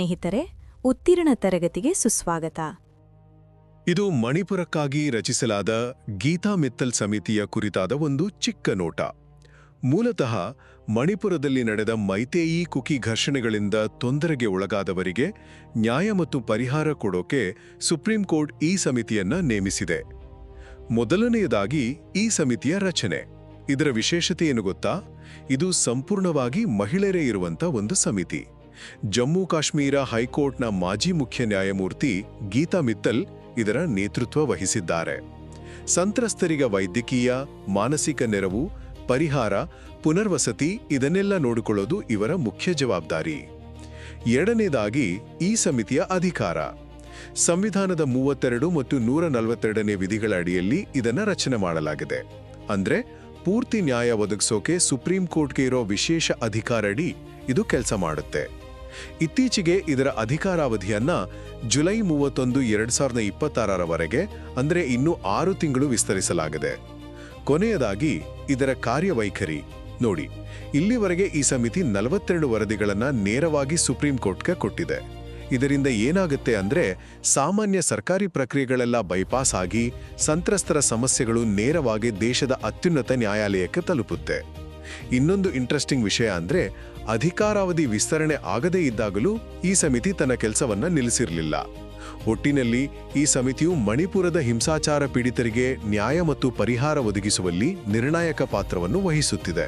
ಸ್ನೇಹಿತರೆ, ಉತ್ತೀರ್ಣ ತರಗತಿಗೆ ಸುಸ್ವಾಗತ. ಇದು ಮಣಿಪುರಕ್ಕಾಗಿ ರಚಿಸಲಾದ ಗೀತಾ ಮಿತ್ತಲ್ ಸಮಿತಿಯ ಕುರಿತಾದ ಒಂದು ಚಿಕ್ಕ ನೋಟ. ಮೂಲತಃ ಮಣಿಪುರದಲ್ಲಿ ನಡೆದ ಮೈತೇಯಿ ಕುಕಿ ಘರ್ಷಣೆಗಳಿಂದ ತೊಂದರೆಗೆ ಒಳಗಾದವರಿಗೆ ನ್ಯಾಯ ಮತ್ತು ಪರಿಹಾರ ಕೊಡೋಕೆ ಸುಪ್ರೀಂ ಕೋರ್ಟ್ ಈ ಸಮಿತಿಯನ್ನ ನೇಮಿಸಿದೆ. ಮೊದಲನೆಯದಾಗಿ ಈ ಸಮಿತಿಯ ರಚನೆ. ಇದರ ವಿಶೇಷತೆ ಏನು ಗೊತ್ತಾ? ಇದು ಸಂಪೂರ್ಣವಾಗಿ ಮಹಿಳೆಯರೇ ಇರುವಂಥ ಒಂದು ಸಮಿತಿ. ಜಮ್ಮು ಕಾಶ್ಮೀರ ಹೈಕೋರ್ಟ್ನ ಮಾಜಿ ಮುಖ್ಯ ನ್ಯಾಯಮೂರ್ತಿ ಗೀತಾ ಮಿತ್ತಲ್ ಇದರ ನೇತೃತ್ವ ವಹಿಸಿದ್ದಾರೆ. ಸಂತ್ರಸ್ತರಿಗೆ ವೈದ್ಯಕೀಯ, ಮಾನಸಿಕ ನೆರವು, ಪರಿಹಾರ, ಪುನರ್ವಸತಿ ಇದನ್ನೆಲ್ಲ ನೋಡಿಕೊಳ್ಳೋದು ಇವರ ಮುಖ್ಯ ಜವಾಬ್ದಾರಿ. ಎರಡನೇದಾಗಿ ಈ ಸಮಿತಿಯ ಅಧಿಕಾರ. ಸಂವಿಧಾನದ 32 ಮತ್ತು 142ನೇ ವಿಧಿಗಳ ಅಡಿಯಲ್ಲಿ ಇದನ್ನು ರಚನೆ ಮಾಡಲಾಗಿದೆ. ಅಂದ್ರೆ ಪೂರ್ತಿ ನ್ಯಾಯ ಒದಗಿಸೋಕೆ ಸುಪ್ರೀಂ ಕೋರ್ಟ್ಗೆ ಇರೋ ವಿಶೇಷ ಅಧಿಕಾರ ಅಡಿ ಇದು ಕೆಲಸ ಮಾಡುತ್ತೆ. ಇತ್ತೀಚೆಗೆ ಇದರ ಅಧಿಕಾರಾವಧಿಯನ್ನ ಜುಲೈ 31, 2026ರವರೆಗೆ ಅಂದ್ರೆ ಇನ್ನೂ 6 ತಿಂಗಳು ವಿಸ್ತರಿಸಲಾಗಿದೆ. ಕೊನೆಯದಾಗಿ ಇದರ ಕಾರ್ಯವೈಖರಿ ನೋಡಿ. ಇಲ್ಲಿವರೆಗೆ ಈ ಸಮಿತಿ 42 ವರದಿಗಳನ್ನ ನೇರವಾಗಿ ಸುಪ್ರೀಂ ಕೋರ್ಟ್ಗೆ ಕೊಟ್ಟಿದೆ. ಇದರಿಂದ ಏನಾಗುತ್ತೆ ಅಂದ್ರೆ ಸಾಮಾನ್ಯ ಸರ್ಕಾರಿ ಪ್ರಕ್ರಿಯೆಗಳೆಲ್ಲ ಬೈಪಾಸ್ ಆಗಿ ಸಂತ್ರಸ್ತರ ಸಮಸ್ಯೆಗಳು ನೇರವಾಗಿ ದೇಶದ ಅತ್ಯುನ್ನತ ನ್ಯಾಯಾಲಯಕ್ಕೆ ತಲುಪುತ್ತೆ. ಇನ್ನೊಂದು ಇಂಟ್ರೆಸ್ಟಿಂಗ್ ವಿಷಯ ಅಂದ್ರೆ ಅಧಿಕಾರಾವಧಿ ವಿಸ್ತರಣೆ ಆಗದೇ ಇದ್ದಾಗಲೂ ಈ ಸಮಿತಿ ತನ್ನ ಕೆಲಸವನ್ನ ನಿಲ್ಲಿಸಿರಲಿಲ್ಲ. ಒಟ್ಟಿನಲ್ಲಿ ಈ ಸಮಿತಿಯು ಮಣಿಪುರದ ಹಿಂಸಾಚಾರ ಪೀಡಿತರಿಗೆ ನ್ಯಾಯ ಮತ್ತು ಪರಿಹಾರ ಒದಗಿಸುವಲ್ಲಿ ನಿರ್ಣಾಯಕ ಪಾತ್ರವನ್ನು ವಹಿಸುತ್ತಿದೆ.